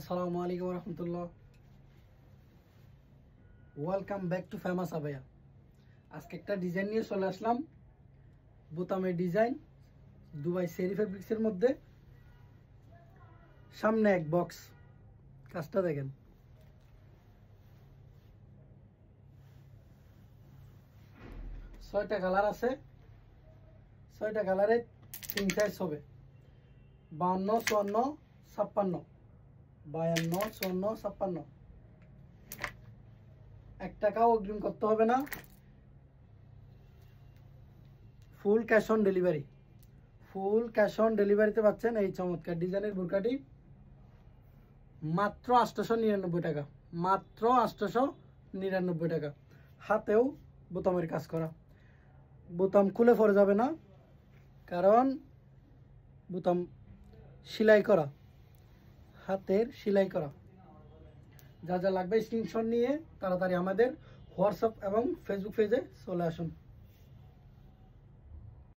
আসসালামু আলাইকুম রহমতুল্লাহ। ওয়েলকাম ব্যাক টু ফেমাস আবায়া। আজকে একটা ডিজাইন নিয়ে চলে আসলাম, বোতামের ডিজাইন, দুবাই সেরি ফেব্রিক্সের মধ্যে। সামনে এক বক্স, কাজটা দেখেন। ছয়টা কালার আছে, ছয়টা কালারে 3 সাইজ হবে, 52, 54, 56, 52, 54, 56। 1 টাকাও অগ্রিম করতে হবে না, full cash on delivery. Full cash on ডেলিভারিতে পাচ্ছেন এই চমৎকার ডিজাইনের বোরকাটি মাত্র 899 টাকা, মাত্র 899 টাকা। হাতেও বোতামের কাজ করা, বোতাম খুলে পড়ে যাবে না, কারণ বোতাম সেলাই করা, হাতের সেলাই করা। যা যা লাগবে স্ক্রিনশট নিয়ে তাড়াতাড়ি আমাদের হোয়াটসঅ্যাপ এবং ফেসবুক পেজে চলে আসুন।